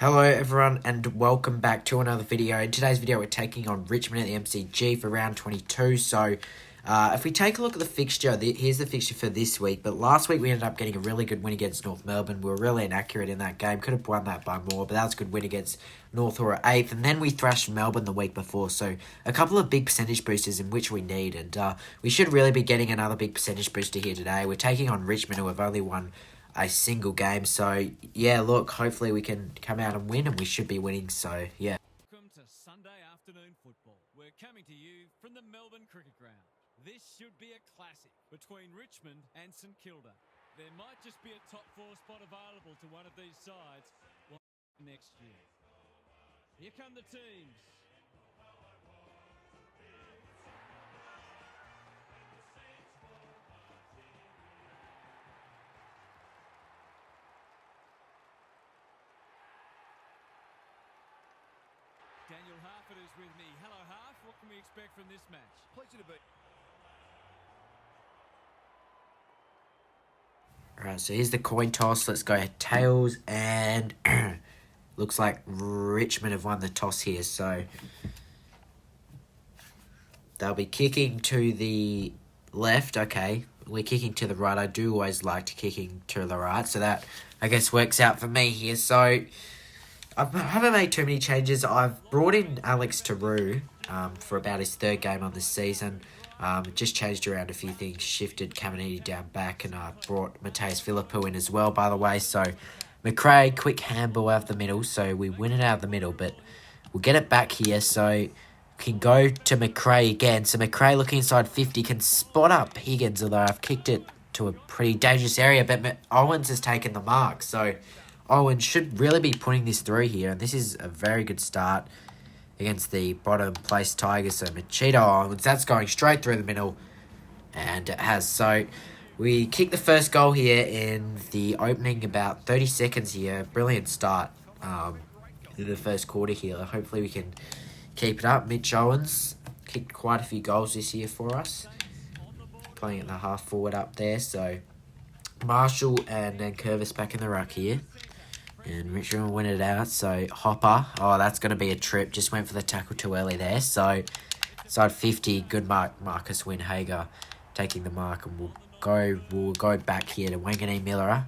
Hello everyone and welcome back to another video. In today's video we're taking on Richmond at the MCG for round 22. So if we take a look at the fixture, here's the fixture for this week. But last week we ended up getting a really good win against North Melbourne. We were really inaccurate in that game. Could have won that by more, but that was a good win against North or 8th. And then we thrashed Melbourne the week before. So a couple of big percentage boosters in which we need. And we should really be getting another big percentage booster here today. We're taking on Richmond, who have only won a single game. So yeah, look, hopefully we can come out and win, and we should be winning. So yeah. Welcome to Sunday afternoon football. We're coming to you from the Melbourne Cricket Ground. This should be a classic between Richmond and St Kilda. There might just be a top 4 spot available to one of these sides next year. Here come the teams. Daniel Harford is with me. Hello, Harf. What can we expect from this match? Pleasure to be. Alright, so here's the coin toss. Let's go tails, and looks like Richmond have won the toss here. So they'll be kicking to the left. Okay, we're kicking to the right. I do always like to kicking to the right, so that I guess works out for me here. So I haven't made too many changes. I've brought in Alex Tarue for about his 3rd game on this season. Just changed around a few things, shifted Caminiti down back, and brought Mateus Philippou in as well, by the way. So McRae, quick handball out of the middle, so we win it out of the middle, but we'll get it back here, so can go to McRae again. So McRae looking inside 50, can spot up Higgins, although I've kicked it to a pretty dangerous area, but Owens has taken the mark, so Owen should really be putting this through here, and this is a very good start against the bottom place Tigers. So Machito Owens, that's going straight through the middle, and it has. So we kick the first goal here in the opening about 30 seconds here. Brilliant start in the first quarter here. Hopefully we can keep it up. Mitch Owens kicked quite a few goals this year for us, playing at the half forward up there. So Marshall and then Curvis back in the ruck here. And Richmond will win it out. So Hopper, oh, that's going to be a trip. Just went for the tackle too early there. So side 50, good mark. Marcus Winhager taking the mark, and we'll go back here to Wanganeen Miller,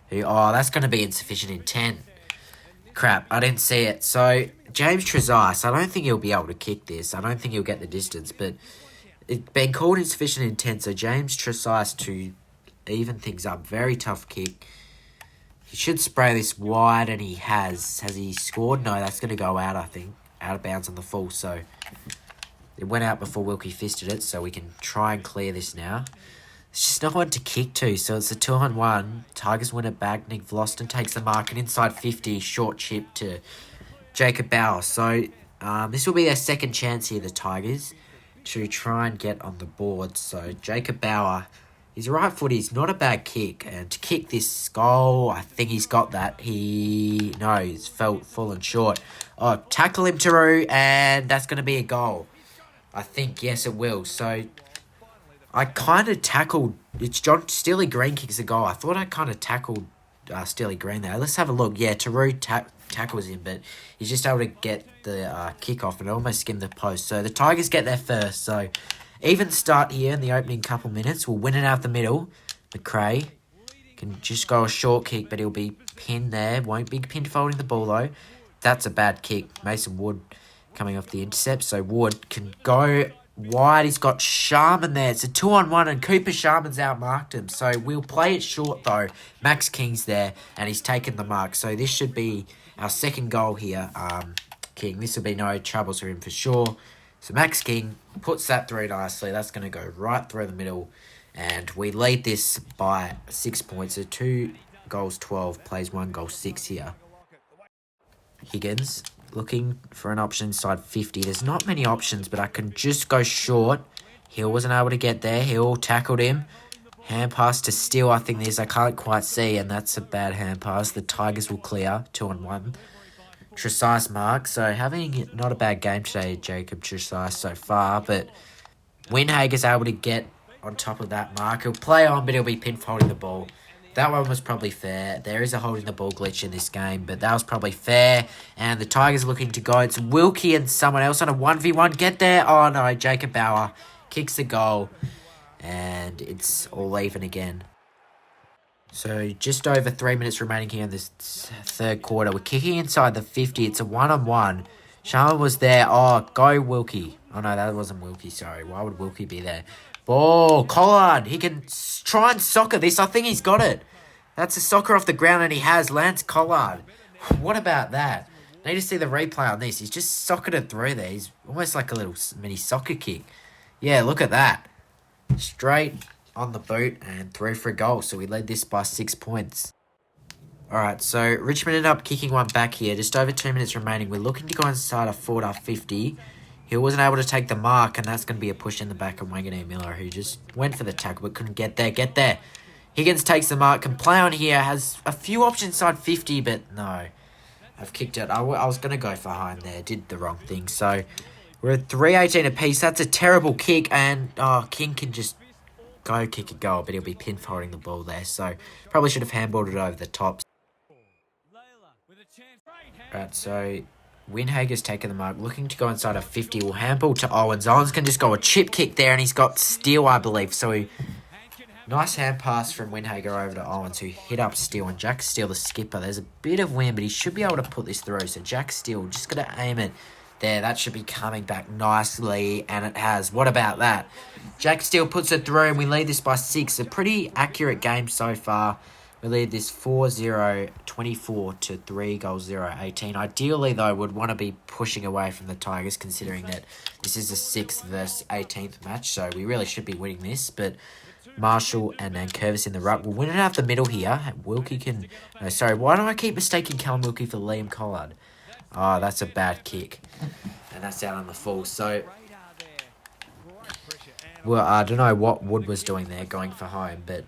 who, oh, that's going to be insufficient intent. Crap, I didn't see it. So James Trezise, I don't think he'll be able to kick this. I don't think he'll get the distance, but it's been called insufficient intent. So James Trezise to even things up. Very tough kick. He should spray this wide, and he has. Has he scored? No, that's going to go out, I think. Out of bounds on the full, so it went out before Wilkie fisted it, so we can try and clear this now. There's just no one to kick to, so it's a 2-on-1. Tigers win it back. Nick Vlosten takes the mark, and inside 50, short chip to Jacob Bauer. So this will be their second chance here, the Tigers, to try and get on the board. So Jacob Bauer, his right foot is not a bad kick, and to kick this goal, I think he's got that. He's fallen short. Oh, tackle him, Tarue, and that's going to be a goal. I think, yes, it will. So I kind of tackled, it's John Steely Green kicks a goal. I thought I kind of tackled Steely Green there. Let's have a look. Yeah, Tarue tackles him, but he's just able to get the kick off and almost skim the post. So the Tigers get there first, so even start here in the opening couple minutes. We'll win it out the middle. McRae can just go a short kick, but he'll be pinned there. Won't be pinned folding the ball, though. That's a bad kick. Mason Wood coming off the intercept. So Wood can go wide. He's got Sharman there. It's a 2-on-1, and Cooper Sharman's outmarked him. So we'll play it short, though. Max King's there, and he's taken the mark. So this should be our second goal here. King, this will be no troubles for him for sure. So Max King puts that through nicely. That's going to go right through the middle. And we lead this by 6 points. So 2 goals 12, plays 1 goal 6 here. Higgins looking for an option inside 50. There's not many options, but I can just go short. Hill wasn't able to get there. Hill tackled him. Hand pass to Steele, I think this. I can't quite see, and that's a bad hand pass. The Tigers will clear 2-on-1. Trezise mark, so having not a bad game today, Jacob Trezise so far, but Winhager's able to get on top of that mark. He'll play on, but he'll be pinfolding the ball. That one was probably fair. There is a holding the ball glitch in this game, but that was probably fair. And the Tigers looking to go. It's Wilkie and someone else on a 1v1. Get there. Oh, no. Jacob Bauer kicks the goal. And it's all even again. So just over 3 minutes remaining here in this third quarter. We're kicking inside the 50. It's a one-on-one. Sharma was there. Oh, go Wilkie. Oh, no, that wasn't Wilkie. Sorry. Why would Wilkie be there? Ball. Collard. He can try and soccer this. I think he's got it. That's a soccer off the ground, and he has. Lance Collard. What about that? Need to see the replay on this. He's just sockered it through there. He's almost like a little mini soccer kick. Yeah, look at that. Straight on the boot and through for a goal. So we led this by 6 points. Alright, so Richmond ended up kicking one back here. Just over 2 minutes remaining. We're looking to go inside a forward half 50. He wasn't able to take the mark, and that's going to be a push in the back of Wanganeen Miller, who just went for the tackle but couldn't get there. Get there. Higgins takes the mark, can play on here, has a few options inside 50, but no. I've kicked it. I was going to go for home there. Did the wrong thing. So we're at 3:18 apiece. That's a terrible kick, and King can just go kick a goal, but he'll be pinned for holding the ball there. So probably should have handballed it over the top. Right, so Windhager's taken the mark, looking to go inside a 50. Will handball to Owens. Owens can just go a chip kick there, and he's got Steele, I believe. So nice hand pass from Windhager over to Owens, who hit up Steele, and Jack Steele, the skipper. There's a bit of wind, but he should be able to put this through. So Jack Steele just got to aim it there. That should be coming back nicely, and it has. What about that? Jack Steele puts it through, and we lead this by 6. A pretty accurate game so far. We lead this 4-0, 24 to 3 goals 0, 18. Ideally, though, would want to be pushing away from the Tigers, considering that this is a 6th versus 18th match. So we really should be winning this. But Marshall and Curvis in the ruck. We'll win it out the middle here. Wilkie can... No, sorry, why do I keep mistaking Callum Wilkie for Liam Collard? Oh, that's a bad kick. And that's out on the full. So, well, I don't know what Wood was doing there, going for home. But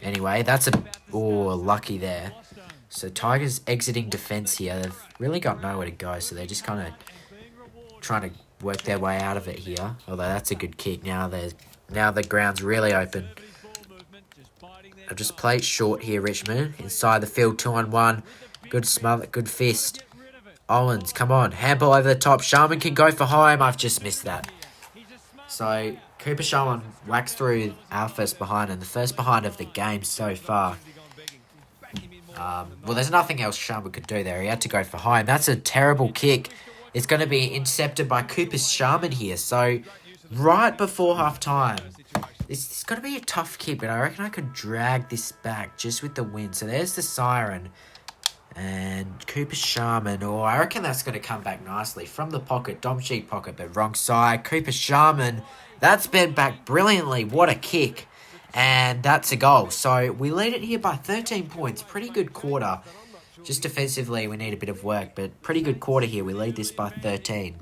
anyway, that's a... Oh, lucky there. So, Tigers exiting defence here. They've really got nowhere to go. So, they're just kind of trying to work their way out of it here. Although, that's a good kick. Now the ground's really open. I've just played short here, Richmond. Inside the field, 2-on-1. Good smother, good fist. Owens, come on. Handball over the top. Sharman can go for home. I've just missed that. So, Cooper Sharman whacks through our first behind, and the first behind of the game so far. Well, there's nothing else Sharman could do there. He had to go for home. That's a terrible kick. It's going to be intercepted by Cooper Sharman here. So, right before half-time. It's going to be a tough kick, but I reckon I could drag this back just with the wind. So, there's the siren. And Cooper Sharman, I reckon that's going to come back nicely from the pocket, Dom Sheet pocket, but wrong side. Cooper Sharman, that's bent back brilliantly. What a kick. And that's a goal. So we lead it here by 13 points. Pretty good quarter. Just defensively, we need a bit of work, but pretty good quarter here. We lead this by 13.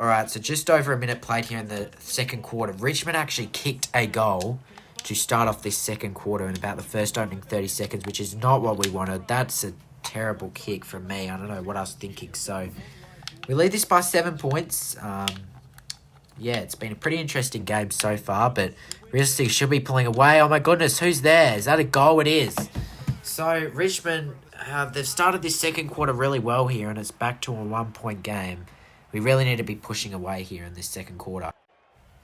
Alright, so just over a minute played here in the second quarter. Richmond actually kicked a goal to start off this second quarter in about the first opening 30 seconds, which is not what we wanted. That's a terrible kick from me. I don't know what I was thinking. So we lead this by 7 points. Yeah, it's been a pretty interesting game so far, but realistically should be pulling away. Oh my goodness, who's there? Is that a goal? It is. So Richmond, they've started this second quarter really well here, and it's back to a 1-point game. We really need to be pushing away here in this second quarter.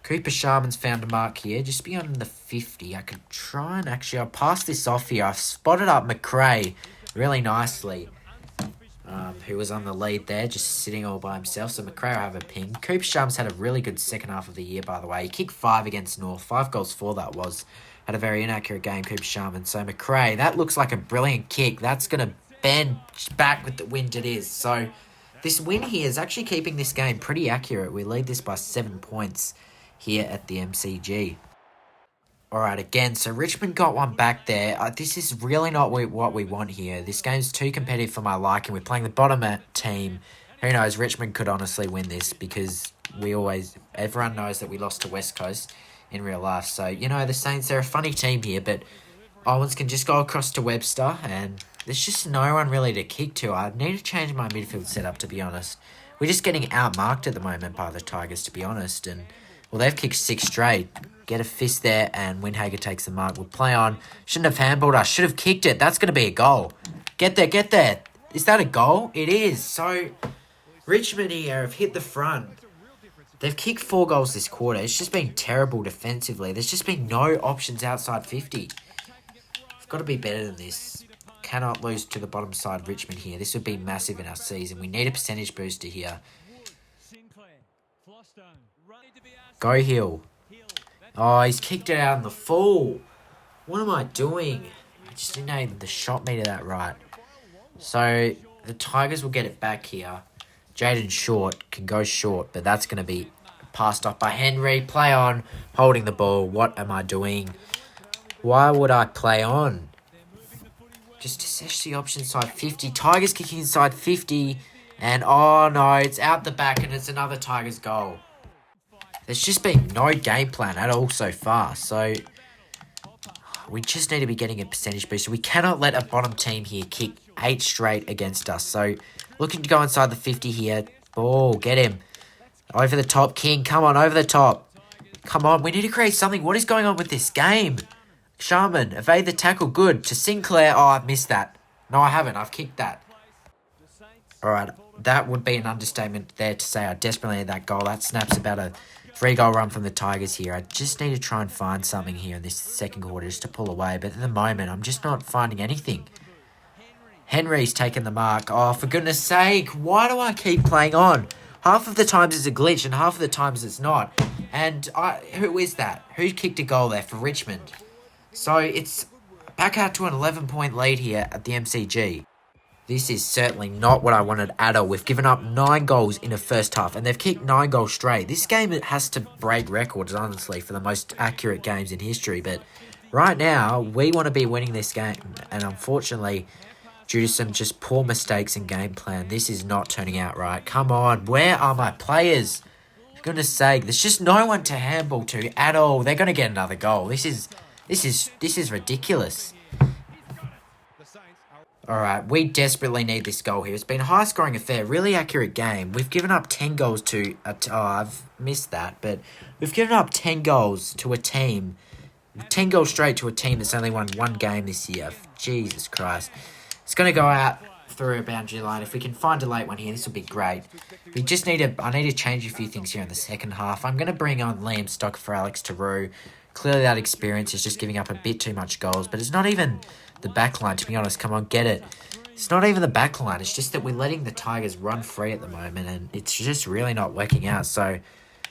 Cooper Sharman's found a mark here, just beyond the 50. I could try and I'll pass this off here. I've spotted up McRae really nicely, who was on the lead there, just sitting all by himself. So McRae will have a ping. Cooper Sharman's had a really good second half of the year, by the way. He kicked 5 against North. 5 goals for that was. Had a very inaccurate game, Cooper Sharman. So McRae, that looks like a brilliant kick. That's going to bend back with the wind it is. So this win here is actually keeping this game pretty accurate. We lead this by 7 points here at the MCG. Alright, again, so Richmond got one back there. This is really not what we want here. This game's too competitive for my liking. We're playing the bottom team. Who knows, Richmond could honestly win this because everyone knows that we lost to West Coast in real life. So, the Saints, they're a funny team here, but Owens can just go across to Webster, and there's just no one really to kick to. I need to change my midfield setup, to be honest. We're just getting outmarked at the moment by the Tigers, to be honest, and Well, they've kicked 6 straight. Get a fist there, and Windhager takes the mark. We'll play on. Shouldn't have handballed us. Should have kicked it. That's going to be a goal. Get there, get there. Is that a goal? It is. So, Richmond here have hit the front. They've kicked 4 goals this quarter. It's just been terrible defensively. There's just been no options outside 50. We've got to be better than this. Cannot lose to the bottom side Richmond here. This would be massive in our season. We need a percentage booster here. Go Hill. Oh, he's kicked it out in the full. What am I doing? I just didn't aim the shot meter that right. So, the Tigers will get it back here. Jaden Short can go short, but that's going to be passed off by Henry. Play on, holding the ball. What am I doing? Why would I play on? Just assess the option side 50. Tigers kicking inside 50. And, oh no, it's out the back and it's another Tigers goal. There's just been no game plan at all so far. So, we just need to be getting a percentage booster. We cannot let a bottom team here kick 8 straight against us. So, looking to go inside the 50 here. Ball, get him. Over the top, King. Come on, over the top. Come on, we need to create something. What is going on with this game? Sharman, evade the tackle. Good. To Sinclair. Oh, I've missed that. No, I haven't. I've kicked that. Alright, that would be an understatement there to say I desperately need that goal. That snaps about a 3-goal run from the Tigers here. I just need to try and find something here in this second quarter just to pull away. But at the moment, I'm just not finding anything. Henry's taken the mark. Oh, for goodness sake, why do I keep playing on? Half of the times it's a glitch and half of the times it's not. And who is that? Who kicked a goal there for Richmond? So it's back out to an 11-point lead here at the MCG. This is certainly not what I wanted at all. We've given up 9 goals in the first half and they've kicked 9 goals straight. This game has to break records, honestly, for the most accurate games in history. But right now, we want to be winning this game. And unfortunately, due to some just poor mistakes in game plan, this is not turning out right. Come on, where are my players? For goodness sake, there's just no one to handball to at all. They're going to get another goal. This is ridiculous. Alright, we desperately need this goal here. It's been a high-scoring affair, really accurate game. We've given up 10 goals to... I've missed that, but we've given up 10 goals to a team. 10 goals straight to a team that's only won 1 game this year. Jesus Christ. It's going to go out through a boundary line. If we can find a late one here, this will be great. We just need to... I need to change a few things here in the second half. I'm going to bring on Liam Stock for Alex Tarou. Clearly that experience is just giving up a bit too much goals, but it's not even the back line, to be honest. Come on, get it. It's not even the back line. It's just that we're letting the Tigers run free at the moment, and it's just really not working out. So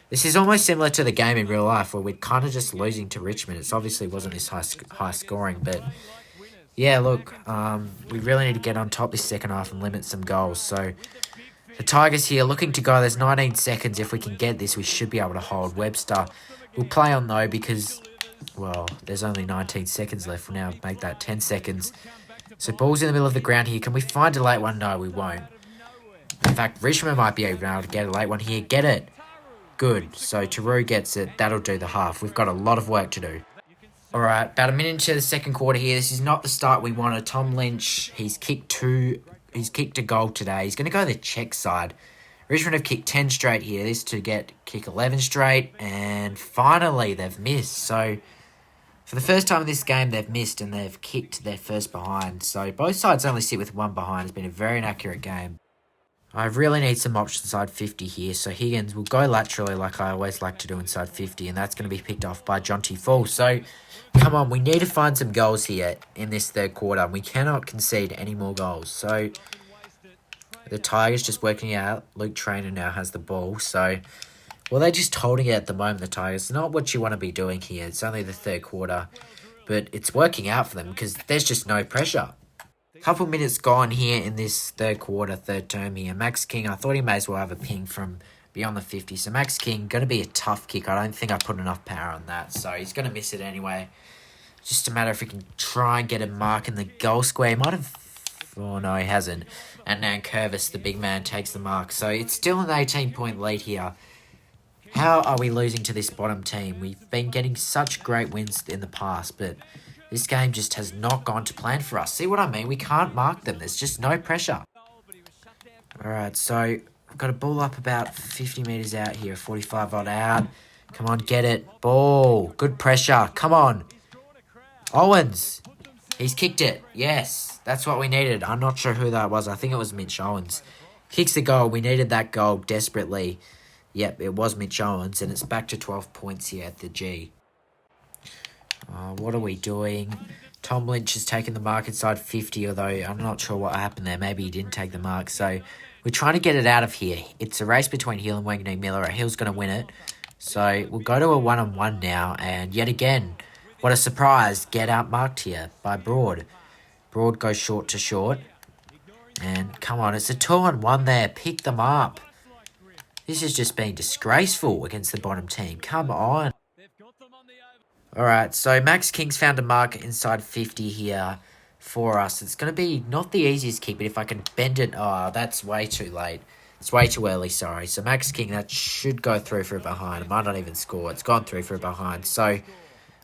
this is almost similar to the game in real life where we're kind of just losing to Richmond. It obviously wasn't this high scoring, but yeah, look, we really need to get on top this second half and limit some goals. So the Tigers here looking to go. There's 19 seconds. If we can get this, we should be able to hold. Webster will play on though because, well, there's only 19 seconds left. We'll now make that 10 seconds. So ball's in the middle of the ground here. Can we find a late one? No, we won't. In fact, Richmond might be able to get a late one here. Get it. Good. So Tarou gets it. That'll do the half. We've got a lot of work to do. Alright, about a minute into the second quarter here. This is not the start we wanted. Tom Lynch, he's kicked a goal today. He's going to go the check side. Richmond have kicked 10 straight here. This to kick 11 straight. And finally, they've missed. So, for the first time in this game, they've missed and they've kicked their first behind. So, both sides only sit with 1 behind. It's been a very inaccurate game. I really need some options inside 50 here. So, Higgins will go laterally like I always like to do inside 50. And that's going to be picked off by Jonty Fall. So, come on, we need to find some goals here in this third quarter. We cannot concede any more goals. So, the Tigers just working out. Luke Traynor now has the ball. So, well, they're just holding it at the moment, the Tigers. It's not what you want to be doing here. It's only the third quarter. But it's working out for them because there's just no pressure. Couple minutes gone here in this third quarter, third term here. Max King, I thought he may as well have a ping from beyond the 50. So Max King, going to be a tough kick. I don't think I put enough power on that. So he's going to miss it anyway. Just a matter if he can try and get a mark in the goal square. He might have... Oh, no, he hasn't. And now Curvis, the big man, takes the mark. So it's still an 18-point lead here. How are we losing to this bottom team? We've been getting such great wins in the past, but this game just has not gone to plan for us. See what I mean? We can't mark them. There's just no pressure. All right, so I've got a ball up about 50 metres out here, 45 odd out. Come on, get it. Ball. Good pressure. Come on. Owens. He's kicked it. Yes, that's what we needed. I'm not sure who that was. I think it was Mitch Owens. Kicks the goal. We needed that goal desperately. Yep, it was Mitch Owens, and it's back to 12 points here at the G. What are we doing? Tom Lynch has taken the mark inside 50, although I'm not sure what happened there. Maybe he didn't take the mark. So we're trying to get it out of here. It's a race between Hill and Wanganeen Miller. Hill's going to win it. So we'll go to a one-on-one now. And yet again, what a surprise. Get outmarked here by Broad. Broad goes short to short. And come on, it's a 2-on-1 there. Pick them up. This has just been disgraceful against the bottom team. Come on. Alright, so Max King's found a mark inside 50 here for us. It's going to be not the easiest kick, but if I can bend it... Oh, that's way too late. It's way too early, sorry. So Max King, that should go through for a behind. It might not even score. It's gone through for a behind. So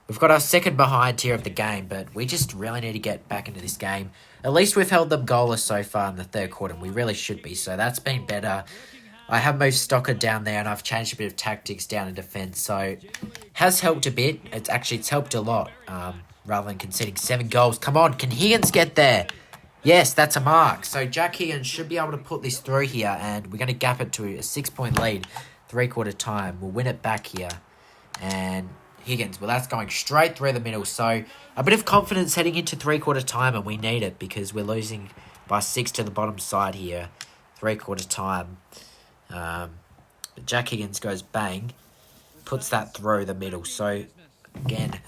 we've got our second behind here of the game, but we just really need to get back into this game. At least we've held them goalless so far in the third quarter, and we really should be. So that's been better. I have moved Stocker down there, and I've changed a bit of tactics down in defence, so has helped a bit. It's helped a lot, rather than conceding 7 goals. Come on, can Higgins get there? Yes, that's a mark. So Jack Higgins should be able to put this through here, and we're going to gap it to a 6-point lead, 3/4 time. We'll win it back here, and Higgins, well, that's going straight through the middle. So a bit of confidence heading into 3/4 time, and we need it because we're losing by 6 to the bottom side here, 3/4 time. But Jack Higgins goes bang, puts that through the middle. So, again,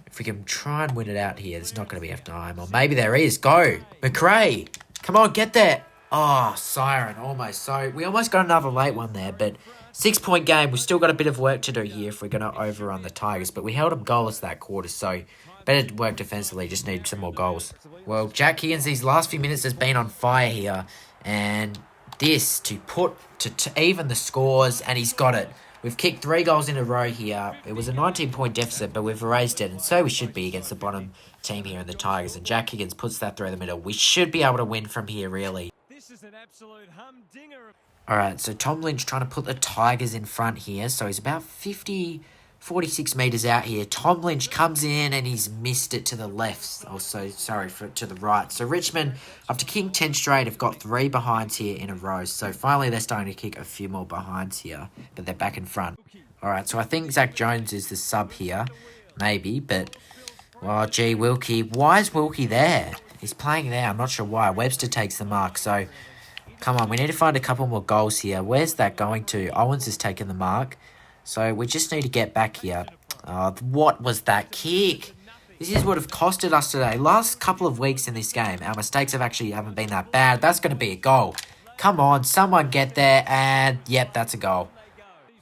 if we can try and win it out here, there's not going to be enough time. Or maybe there is. Go! McRae! Come on, get there! Oh, siren, almost. So, we almost got another late one there, but 6-point game. We've still got a bit of work to do here if we're going to overrun the Tigers. But we held them goalless that quarter, so better work defensively. Just need some more goals. Well, Jack Higgins, these last few minutes has been on fire here. And this to even the scores, and he's got it. We've kicked 3 goals in a row here. It was a 19-point deficit, but we've erased it, and so we should be against the bottom team here in the Tigers. And Jack Higgins puts that through the middle. We should be able to win from here, really. This is an absolute humdinger. Alright, so Tom Lynch trying to put the Tigers in front here. So he's about 46 metres out here. Tom Lynch comes in and he's missed it to the left. Also, to the right. So Richmond, after kicking 10 straight, have got 3 behinds here in a row. So finally they're starting to kick a few more behinds here. But they're back in front. Alright, so I think Zach Jones is the sub here. Maybe, but... Well, gee, Wilkie. Why is Wilkie there? He's playing there. I'm not sure why. Webster takes the mark. So, come on. We need to find a couple more goals here. Where's that going to? Owens has taken the mark. So we just need to get back here. What was that kick? This is what have costed us today. Last couple of weeks in this game, our mistakes haven't been that bad. That's going to be a goal. Come on, someone get there. And, yep, that's a goal.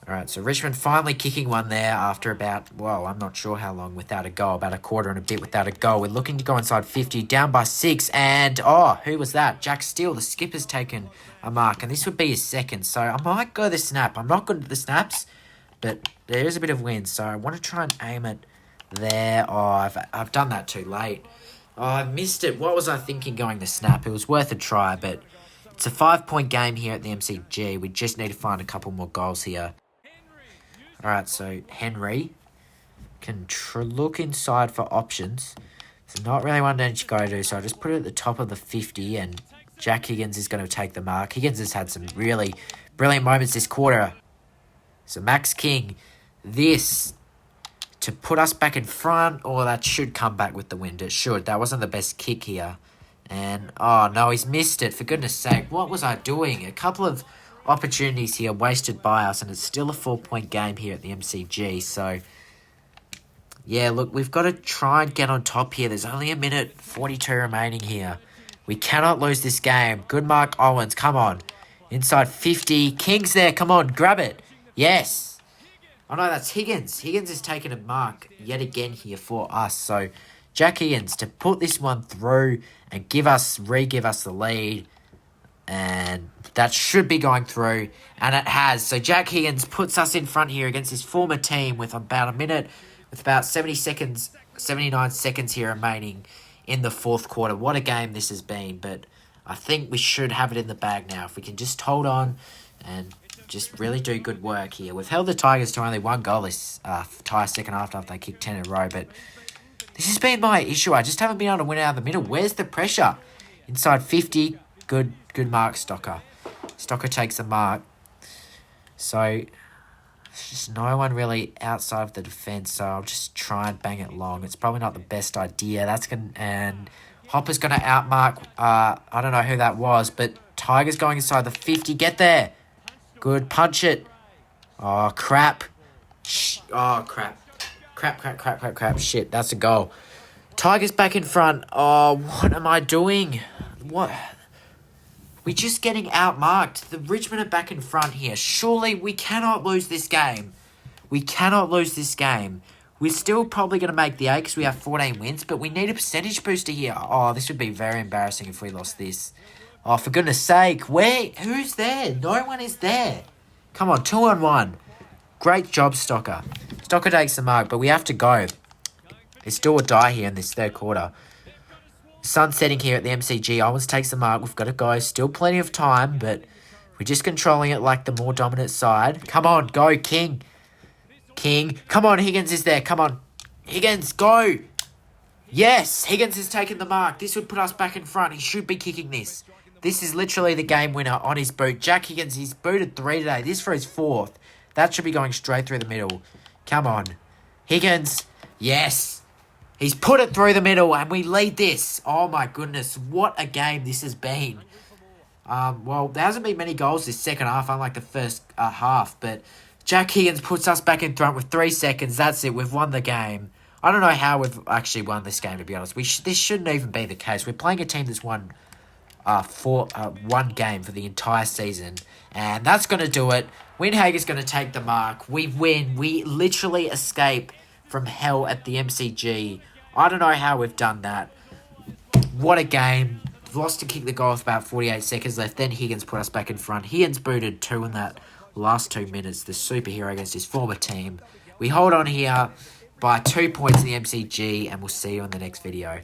All right, so Richmond finally kicking one there after about, well, I'm not sure how long without a goal. About a quarter and a bit without a goal. We're looking to go inside 50, down by 6. And, who was that? Jack Steele, the skipper's taken a mark. And this would be his second. So I might go the snap. I'm not good at the snaps. But there is a bit of wind, so I want to try and aim it there. I've done that too late. I missed it. What was I thinking going to snap? It was worth a try, but it's a 5-point game here at the MCG. We just need to find a couple more goals here. Alright, so Henry can look inside for options. It's not really one to go to, so I just put it at the top of the 50, and Jack Higgins is going to take the mark. Higgins has had some really brilliant moments this quarter. So Max King, this to put us back in front, or that should come back with the wind. It should. That wasn't the best kick here. And, no, he's missed it. For goodness sake, what was I doing? A couple of opportunities here wasted by us, and it's still a 4-point game here at the MCG. So, yeah, look, we've got to try and get on top here. There's only a minute 42 remaining here. We cannot lose this game. Good mark, Owens. Come on. Inside 50. King's there. Come on, grab it. Yes. Oh, no, that's Higgins. Higgins has taken a mark yet again here for us. So, Jack Higgins to put this one through and re-give us the lead. And that should be going through. And it has. So, Jack Higgins puts us in front here against his former team with about a minute, with about 79 seconds here remaining in the fourth quarter. What a game this has been. But I think we should have it in the bag now. If we can just hold on and just really do good work here. We've held the Tigers to only 1 goal this entire second half after they kicked 10 in a row, but this has been my issue. I just haven't been able to win out of the middle. Where's the pressure? Inside 50, good mark, Stocker. Stocker takes the mark. So, there's just no one really outside of the defence, so I'll just try and bang it long. It's probably not the best idea. And Hopper's going to outmark, I don't know who that was, but Tigers going inside the 50. Get there. Good, punch it. Oh, crap. Oh, crap. Crap. Shit, that's a goal. Tigers back in front. Oh, what am I doing? What? We're just getting outmarked. The Richmond are back in front here. Surely we cannot lose this game. We're still probably going to make the 8 because we have 14 wins, but we need a percentage booster here. Oh, this would be very embarrassing if we lost this. Oh, for goodness sake. Who's there? No one is there. Come on, 2-on-1. Great job, Stocker. Stocker takes the mark, but we have to go. It's do or die here in this third quarter. Sun setting here at the MCG. Owens takes the mark. We've got to go. Still plenty of time, but we're just controlling it like the more dominant side. Come on, go, King. Come on, Higgins is there. Come on. Higgins, go. Yes, Higgins has taken the mark. This would put us back in front. He should be kicking this. This is literally the game winner on his boot. Jack Higgins, he's booted 3 today. This for his 4th. That should be going straight through the middle. Come on. Higgins. Yes. He's put it through the middle and we lead this. Oh my goodness. What a game this has been. Well, there hasn't been many goals this second half, unlike the first half. But Jack Higgins puts us back in front with 3 seconds. That's it. We've won the game. I don't know how we've actually won this game, to be honest. This shouldn't even be the case. We're playing a team that's won one game for the entire season. And that's going to do it. Windhager's going to take the mark. We win. We literally escape from hell at the MCG. I don't know how we've done that. What a game. Lost to kick the goal with about 48 seconds left. Then Higgins put us back in front. Higgins booted 2 in that last 2 minutes. The superhero against his former team. We hold on here by 2 points in the MCG, and we'll see you in the next video.